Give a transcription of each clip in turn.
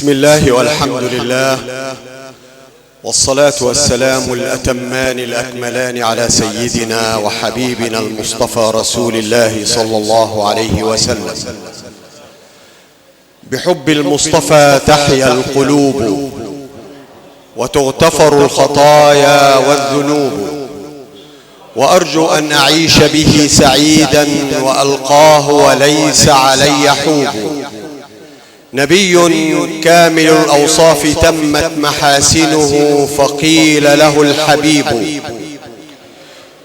بسم الله والحمد لله، والصلاة والسلام الأتمان الأكملان على سيدنا وحبيبنا المصطفى رسول الله صلى الله عليه وسلم. بحب المصطفى تحيا القلوب وتغتفر الخطايا والذنوب، وأرجو أن أعيش به سعيدا وألقاه وليس علي حوب. نبي كامل الأوصاف تمت محاسنه فقيل له الحبيب،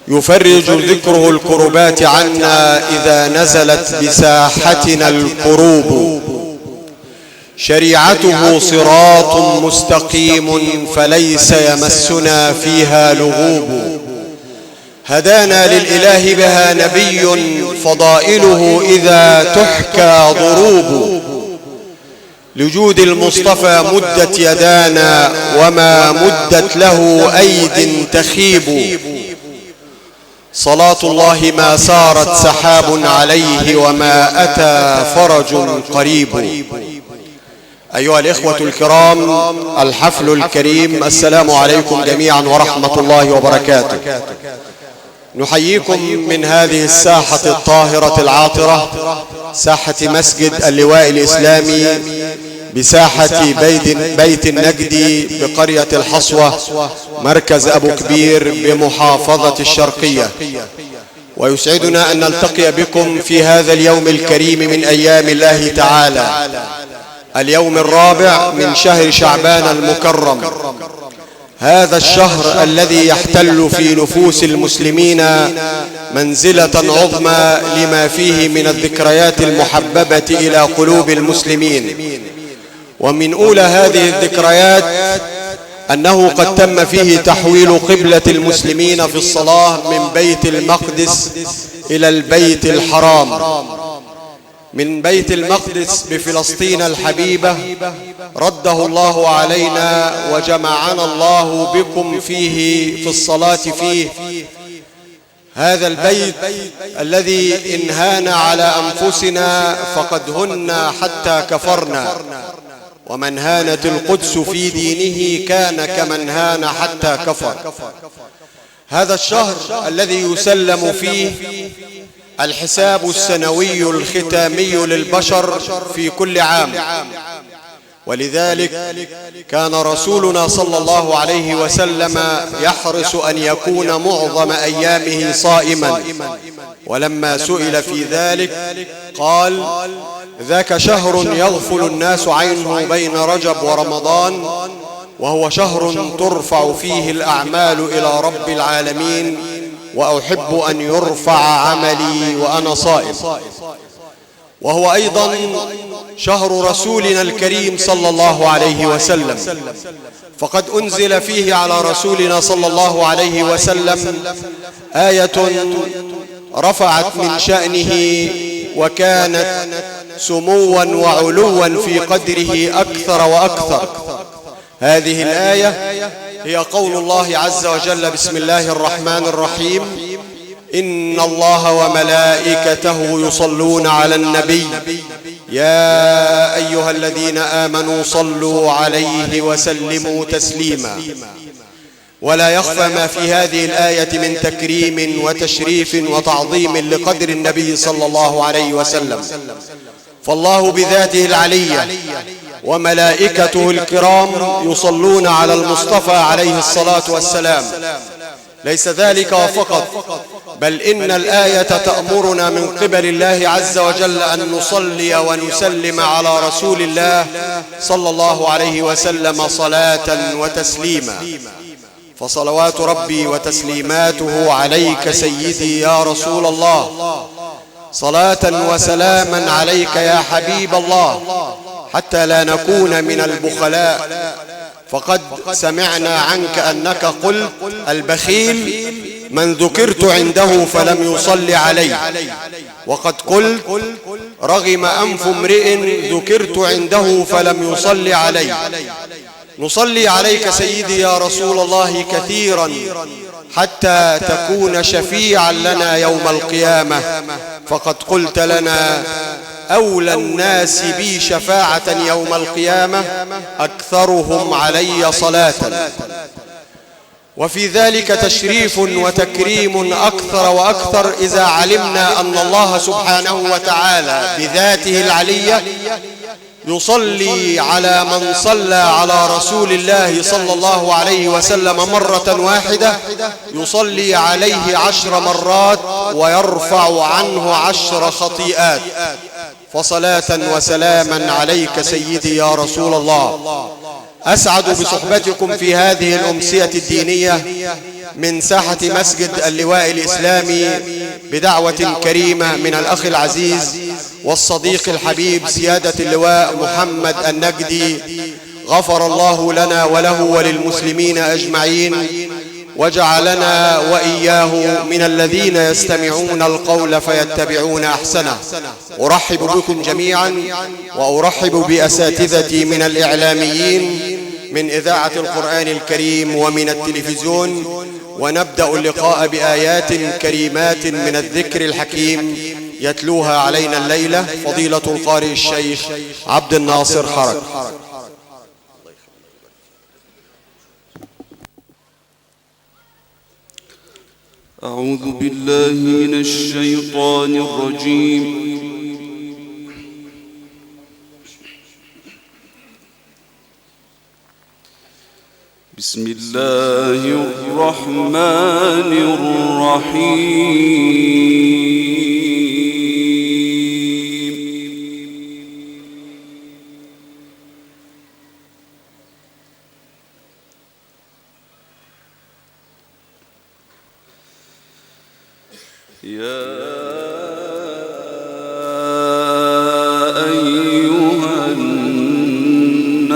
يفرج ذكره الكربات عنا إذا نزلت بساحتنا الكروب. شريعته صراط مستقيم فليس يمسنا فيها لغوب. هدانا للإله بها نبي فضائله إذا تحكى ضروب. لجود المصطفى مدت يدانا وما مدت له أيد تخيب. صلاة الله ما سارت سحاب عليه وما أتى فرج قريب. أيها الإخوة الكرام، الحفل الكريم، السلام عليكم جميعا ورحمة الله وبركاته. نحييكم من هذه الساحة الطاهرة العاطرة، ساحة مسجد اللواء الإسلامي بساحة بيت النجدي بقرية الحصوة مركز أبو كبير بمحافظة الشرقية. ويسعدنا أن نلتقي بكم في هذا اليوم الكريم من أيام الله تعالى، اليوم الرابع من شهر شعبان المكرم، هذا الشهر الذي يحتل في نفوس المسلمين منزلة عظمى لما فيه من الذكريات المحببة إلى قلوب المسلمين. ومن أولى هذه الذكريات أنه قد تم فيه تحويل قبلة المسلمين في الصلاة من بيت المقدس إلى البيت الحرام، من بيت المقدس بفلسطين الحبيبة رده الله علينا وجمعنا الله بكم فيه في الصلاة فيه. هذا البيت الذي إن هان على أنفسنا فقد هنا حتى كفرنا، ومن هانت القدس في دينه كان كمن هان حتى كفر. هذا الشهر الذي يسلم فيه الحساب السنوي الختامي للبشر في كل عام، ولذلك كان رسولنا صلى الله عليه وسلم يحرص أن يكون معظم أيامه صائما، ولما سئل في ذلك قال: ذاك شهر يغفل الناس عنه بين رجب ورمضان، وهو شهر ترفع فيه الأعمال إلى رب العالمين، وأحب أن يرفع عملي وأنا صائم. وهو أيضا شهر رسولنا الكريم صلى الله عليه وسلم، فقد أنزل فيه على رسولنا صلى الله عليه وسلم آية رفعت من شأنه وكانت سموا وعلوا في قدره أكثر وأكثر. هذه الآية هي قول الله عز وجل: بسم الله الرحمن الرحيم، إن الله وملائكته يصلون على النبي يا أيها الذين آمنوا صلوا عليه وسلموا تسليما. ولا يخفى ما في هذه الآية من تكريم وتشريف وتعظيم لقدر النبي صلى الله عليه وسلم. فالله بذاته العلية وملائكته الكرام يصلون على المصطفى عليه الصلاة والسلام. ليس ذلك وفقط، بل إن الآية تأمرنا من قبل الله عز وجل أن نصلي ونسلم على رسول الله صلى الله عليه وسلم صلاة وتسليما. فصلوات ربي وتسليماته عليك سيدي يا رسول الله، صلاة وسلاما عليك يا حبيب الله، حتى لا نكون من البخلاء. فقد سمعنا عنك أنك قلت: البخيل من ذكرت عنده فلم يصلي علي. وقد قلت: رغم أنف امرئ ذكرت عنده فلم يصلي علي. نصلي عليك سيدي يا رسول الله كثيرا حتى تكون شفيعا لنا يوم القيامة. فقد قلت لنا: أولى الناس بي شفاعة يوم القيامة أكثرهم علي صلاة. وفي ذلك تشريف وتكريم أكثر وأكثر إذا علمنا أن الله سبحانه وتعالى بذاته العلية يصلي على من صلى على رسول الله صلى الله عليه وسلم مرة واحدة يصلي عليه 10 مرات ويرفع عنه 10 خطيئات. فصلاة وسلاما عليك سيدي يا رسول الله. أسعد بصحبتكم في هذه الأمسية الدينية من ساحة مسجد اللواء الإسلامي بدعوة كريمة من الأخ العزيز والصديق الحبيب سيادة اللواء محمد النجدي، غفر الله لنا وله وللمسلمين أجمعين، وجعلنا وإياه من الذين يستمعون القول فيتبعون أحسنه. أرحب بكم جميعا، وأرحب بأساتذتي من الإعلاميين من إذاعة القرآن الكريم ومن التلفزيون، ونبدأ اللقاء بآيات كريمات من الذكر الحكيم يتلوها علينا الليلة فضيلة القارئ الشيخ عبد الناصر حرج. أعوذ بالله من الشيطان الرجيم. بسم الله الرحمن الرحيم. يا أيها الناس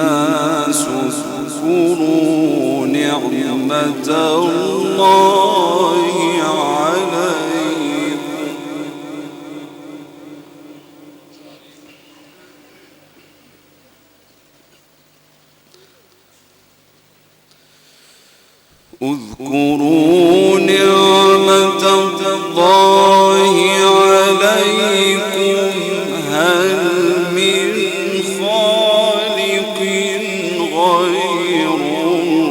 اذكروا نعمة الله عليكم اذكروا نعمة الله عليكم هل من خالق غير الله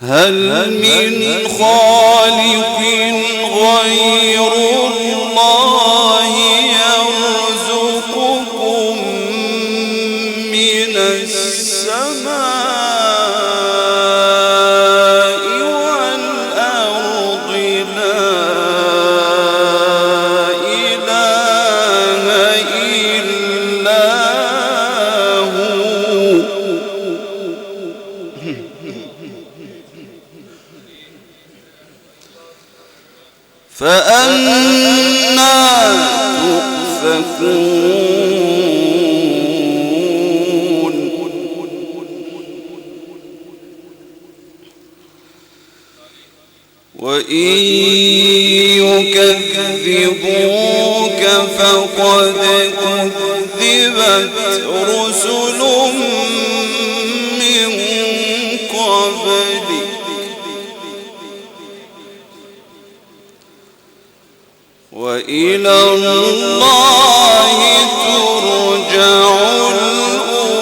هل من خالق غير الله يرزقكم من السماء والأرض؟ لا إله إلا هو فأنى تؤفكون. وإن يكذبوك فقد كذبت رسل من قبلك وإلى الله ترجع الأمور.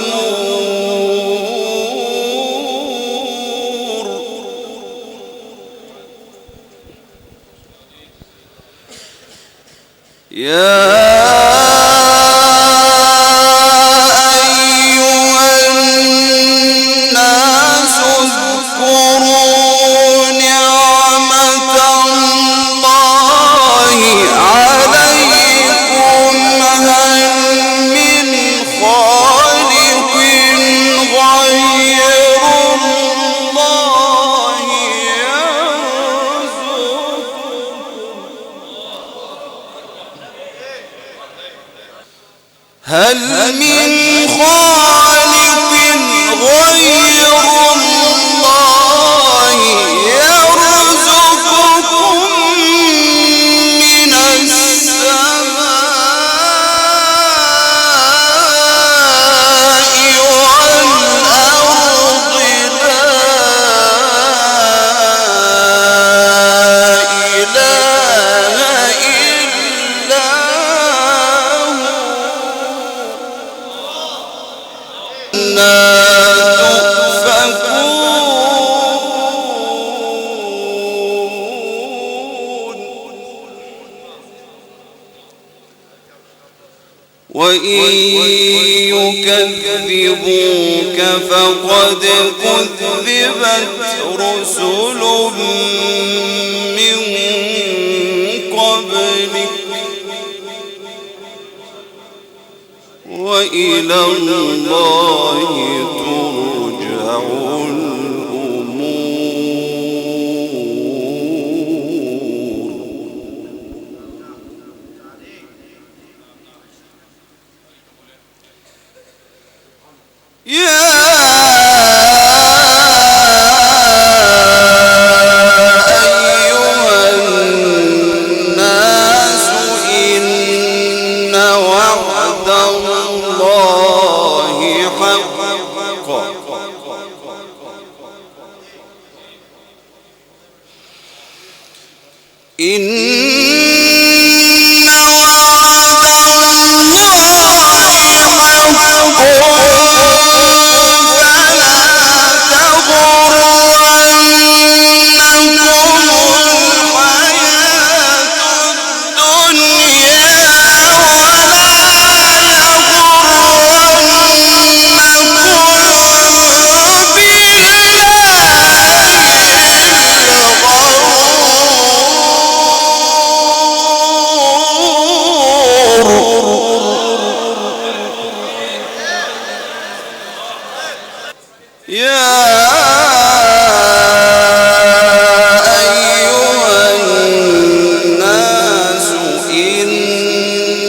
يا أيها الناس اذكروا نعمة الله عليكم هل من خالق غير الله هل من خالق غير الله يرزقكم من السماء وإن يكذبوك فقد كذبت رسل من قبلك وإلى الله ترجع الأمور. يا أيها الناس إن وعد الله حق إن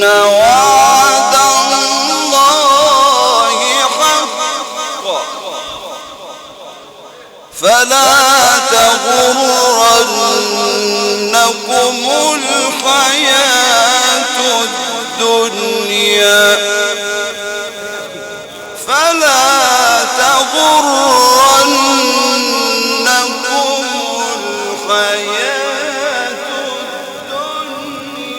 وعد الله حق فلا تغرنكم الحياة الدنيا فلا تغرنكم الحياة الدنيا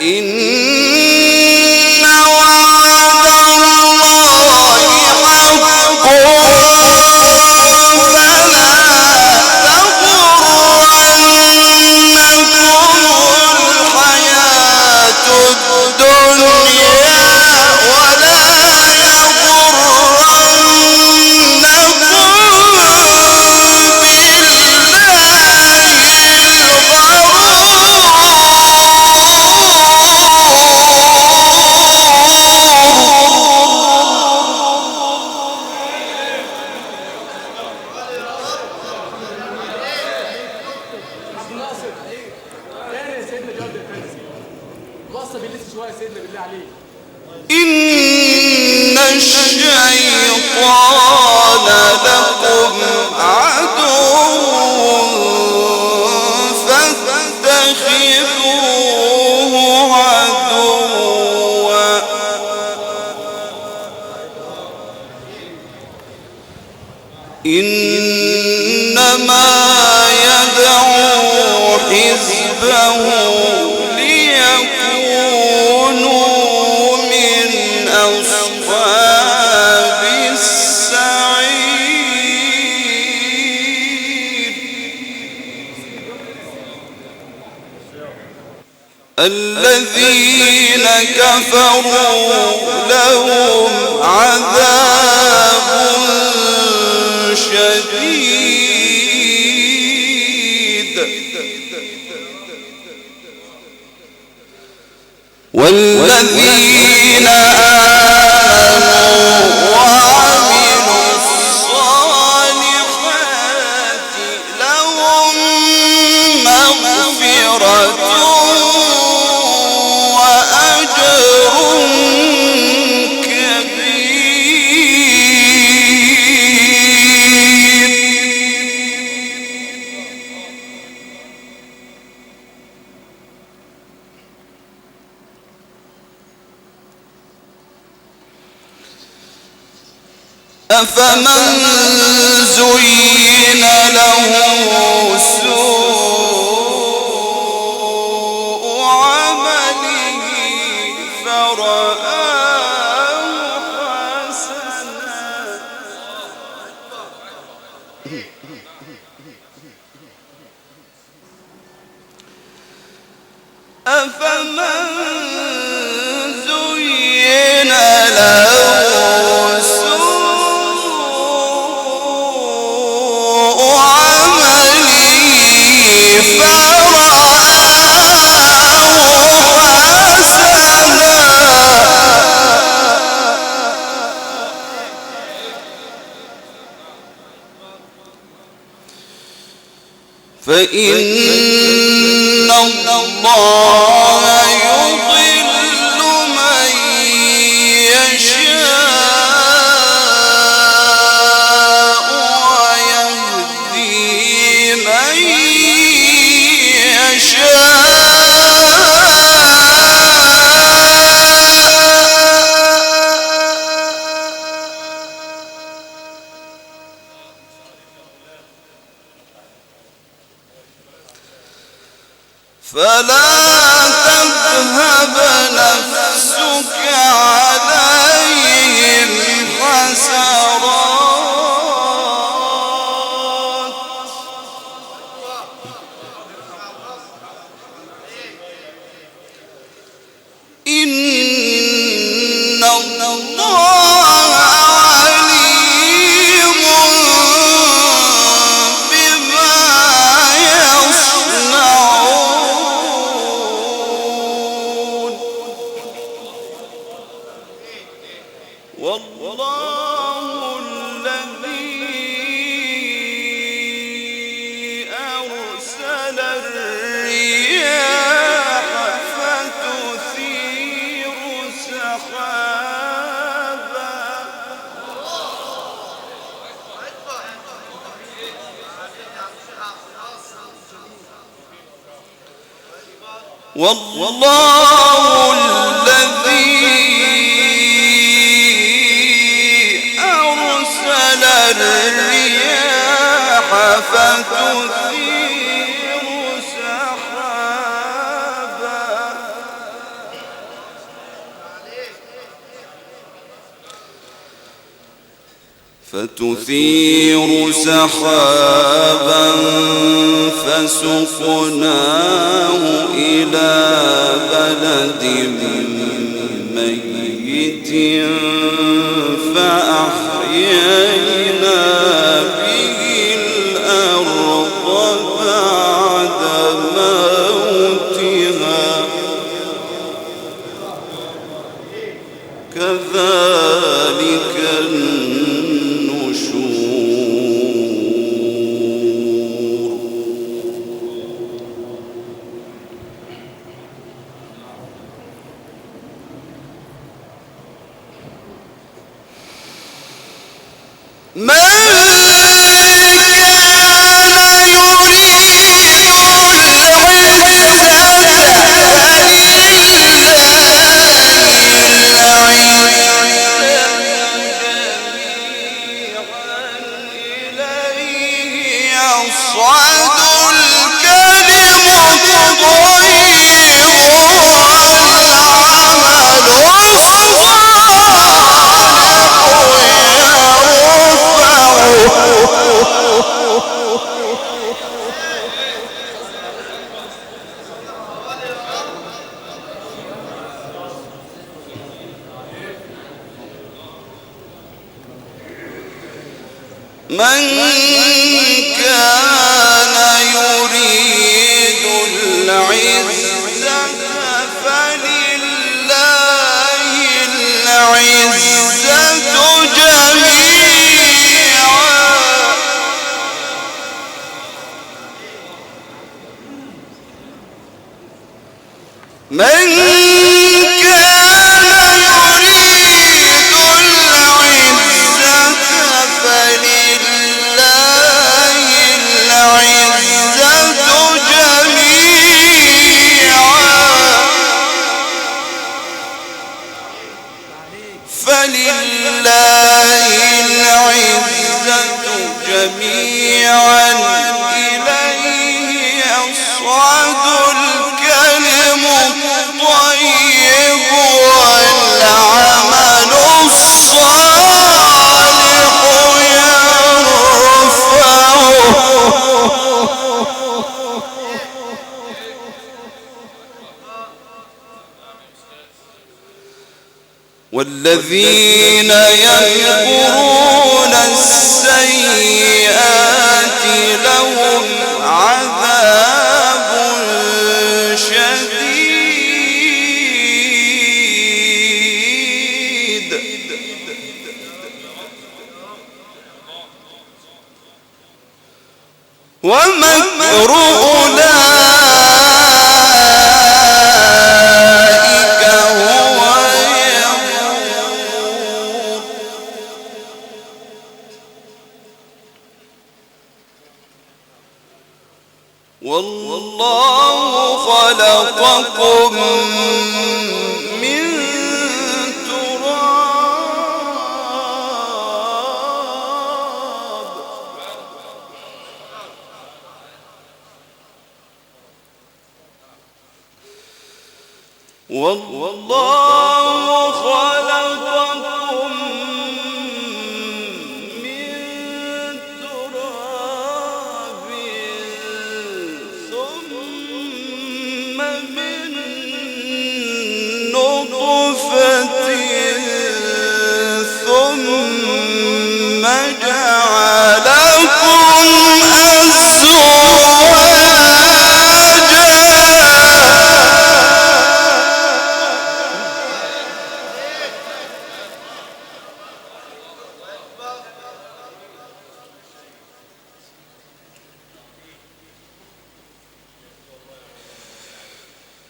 إن إن الشيطان لكم عدو فاتخذوه عدوا إنما يدعو حزبه أصحاب السعير الذين كفروا لهم عذاب شديد والذين آمنوا وعملوا الصالحات لهم مغفرة وأجر كبير. أفمن زين له سوء عمله فرآه حسنا أفمن زين له سوء عمله فرآه حسنا فإن الله يضل من يشاء ويهدي من فلا تذهب نفسك عليهم حسرات إن الله عليم بما يصنعون والله الذي أرسل الرياح فتثير سحابا والله الذي أرسل الرياح فتثير سحابا فسقناه إلى بلد ميت فأحيينا به الأرض بعد موتها كذلك النشور من كان يريد يصعد الكلم الطيب والعمل من كان يريد العزة فلله العزة جميعا من فلله العزة جميعا إليه يصعد الكلم الطيب والعمل الصالح يرفعه والذين يمكرون السيئات لهم عذاب شديد ومكر أولئك هو يبور والله خلقكم من تراب والله خلقكم من تراب ثم من نطفة ثم جعلكم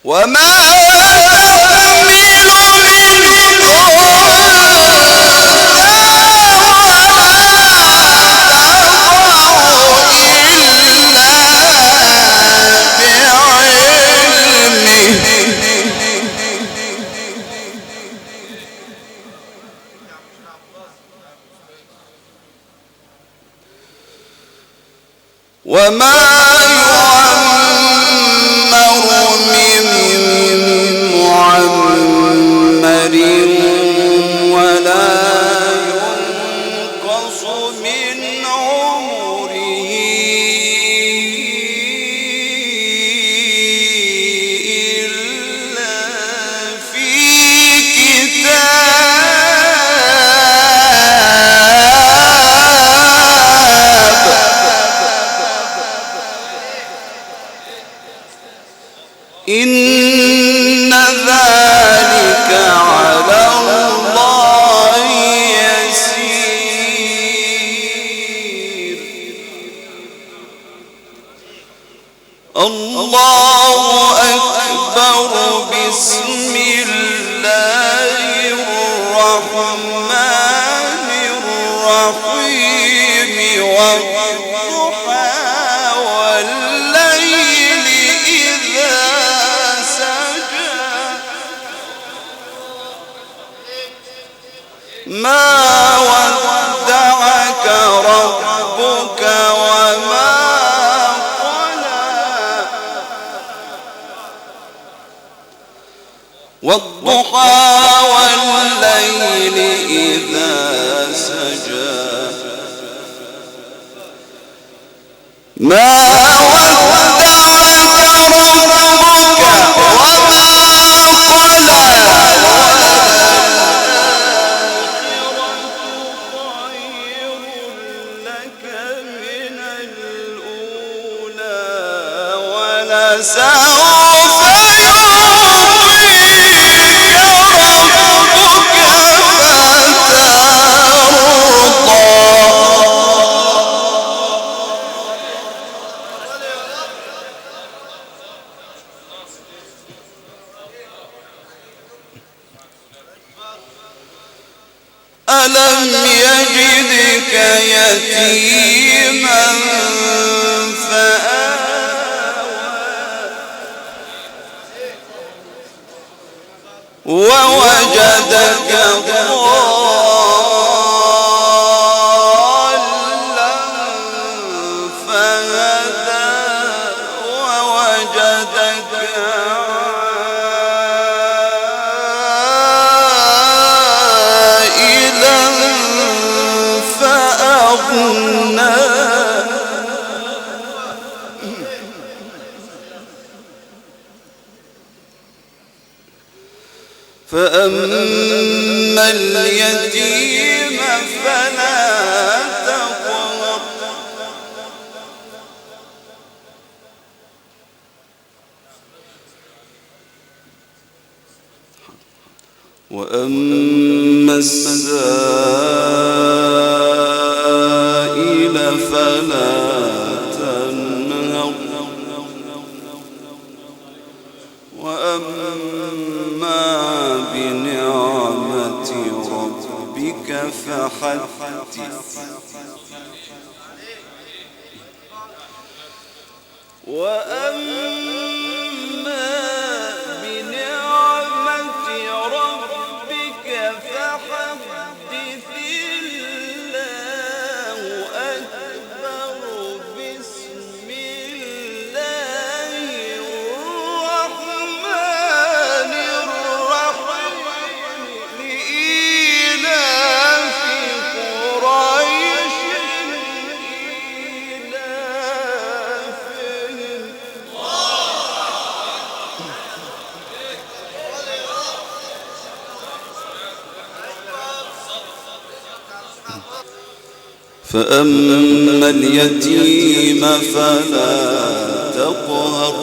وما تحمل من وما يعمر من معمر ولا ينقص من عمره إلا في إن ذلك على الله يسير الله أكبر بسم الله الرحمن الرحيم والضحى والليل إذا ما ودعك ربك وما قلى والضحى والليل إذا سجى ما ودعك ربك وما قلى سوف يعطيك ربك فترضى ألم يجدك يتيما ووجدك ضالا فهدى ووجدك عائلا فأغنى فأما اليتيم فلا تقهر وأما السائل فلا تنهر وأما بنعمة ربك فحدث وأما بنعمة ربك فحدث الله أكبر بسم الله الرحمن الرحيم لإيلاف قريش إيلافهم فأما اليتيم فلا تقهر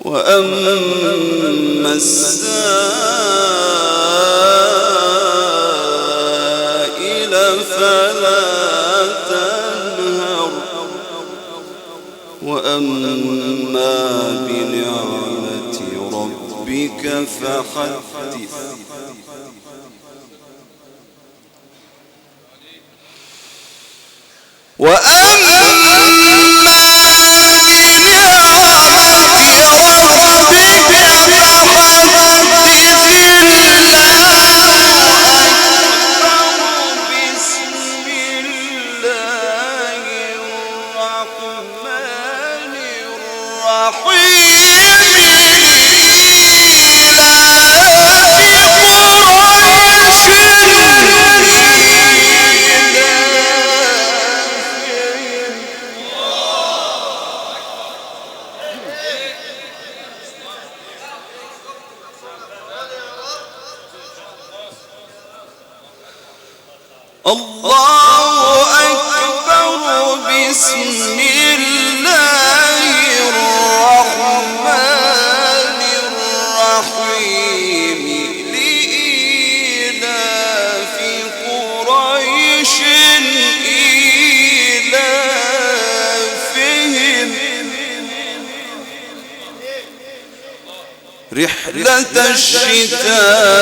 وأما السائل فلا تنهر وأما بنعمة ربك فحدث وأما الله أكبر بسم الله الرحمن الرحيم لإيلاف قريش إيلافهم رحلة الشتاء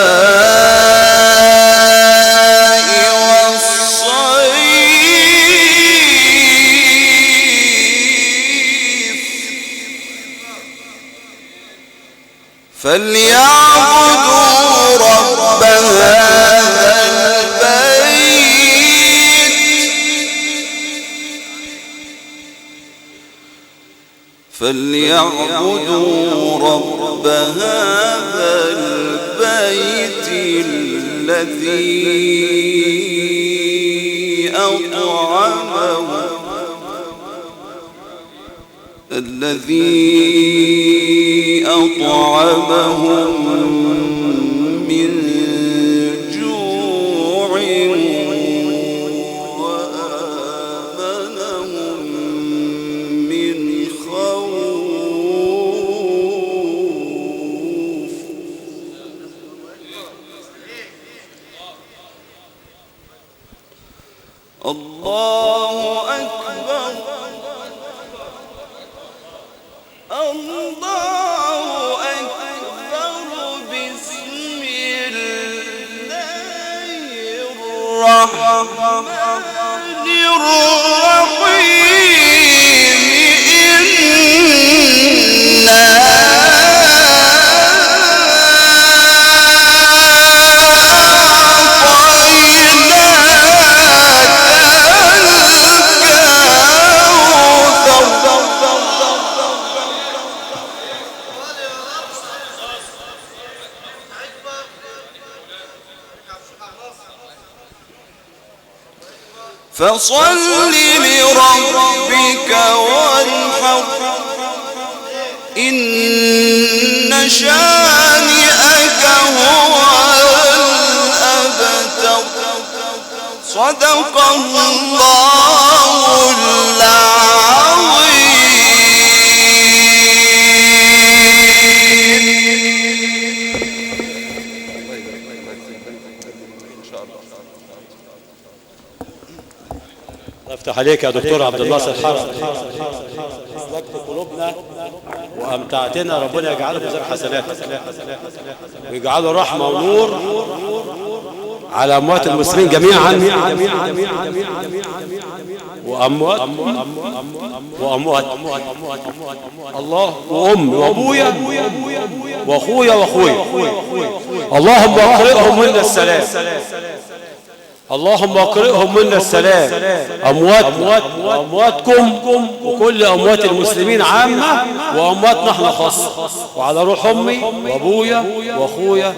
فليعبدوا رب هذا البيت الذي أطعمهم من جوع وآمنهم من خوف الله أكبر الله أكبر بسم الله الرحمن الرحيم إنا فصل لربك وانحر إن شانئك هو الأبتر. صدق الله العظيم. افتح عليك يا دكتور عبد الناصر حرب، أسلكت قلوبنا وأمتعتنا، ربنا يجعله ميزان حسناتك ويجعله رحمة ونور على أموات المسلمين جميعا وأموات الله وأمي وأبويا وأخويا اللهم أقرئهم منا السلام، اللهم اقرئهم منا السلام، أمواتنا وأمواتكم وكل أموات المسلمين عامة وأمواتنا احنا خاصة، وعلى روح أمي وأبويا وأخويا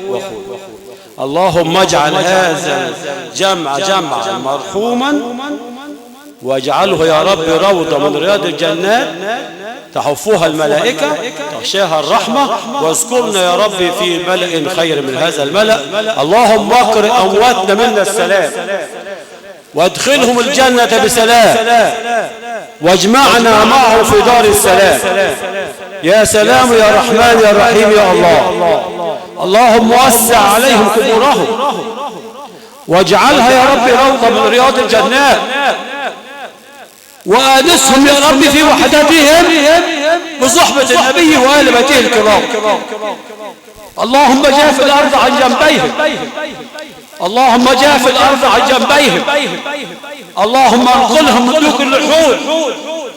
اللهم اجعل هذا الجمع جمعا مرحوما، واجعله يا رب روضة من رياض الجنات تحفها الملائكة تغشاها الرحمة، واذكرنا يا رب في ملأ خير من هذا الملأ. اللهم اقرئ أمواتنا منا السلام، وادخلهم الجنة بسلام، واجمعنا معهم في دار السلام. يا سلام يا رحمن يا رحيم يا الله. اللهم وسع عليهم قبورهم، واجعلها يا رب روضة من رياض الجنات، وآنسهم يا رب في وحدتهم بصحبة النبي وآل بيته الكرام. اللهم جاف الأرض عن جنبيهم، اللهم جاف الأرض عن جنبيهم، اللهم انقلهم من دوك اللحود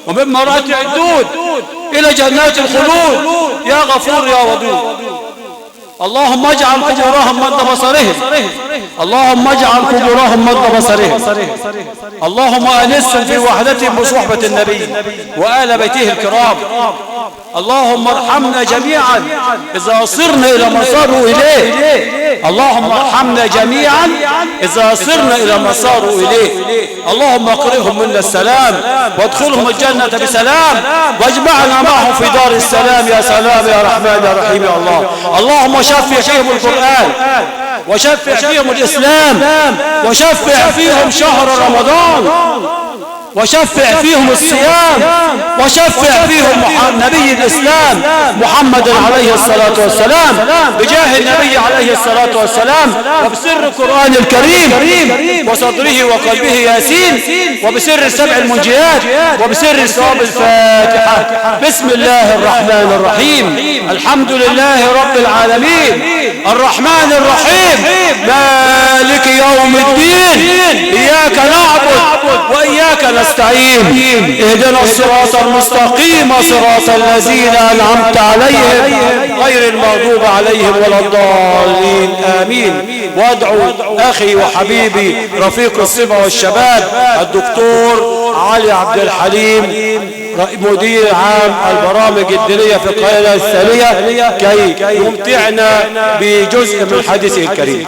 ومن مراتع الدود إلى جنات الخلود يا غفور يا ودود. اللهم اجعل قبورهم مد بصرهم، اللهم اجعل قبورهم مد بصرهم، اللهم انسهم في وحدتهم بصحبة النبي وآل بيته الكرام. اللهم ارحمنا جميعا إذا صرنا إلى ما صاروا إليه، اللهم ارحمنا جميعا إذا صرنا إلى ما صاروا إليه. اللهم اقرئهم منا السلام، وادخلهم الجنة بسلام، واجمعنا معهم في دار السلام. يا سلام يا رحمن يا رحيم يا الله. اللهم شفع فيهم القرآن، وشفع فيهم الإسلام، وشفع فيهم شهر رمضان، وشفع فيهم الصيام، وشفع فيهم نبي الإسلام محمد عليه الصلاة والسلام بجاه النبي عليه الصلاة والسلام، وبسر القرآن الكريم وصدره وقلبه ياسين، وبسر السبع المنجيات، وبسر ثواب الفاتحة. بسم الله الرحمن الرحيم. الحمد لله رب العالمين، الرحمن الرحيم، مالك يوم الدين، إياك نعبد وإياك نستعين، اهدنا الصراط المستقيم صراط الذين أنعمت عليهم غير المغضوب عليهم ولا الضالين، آمين. وادعو أخي وحبيبي رفيق الصبا والشباب الدكتور علي عبد الحليم مدير عام البرامج الدينية في القاهرة الثانية كي يمتعنا بجزء من حديثه الكريم.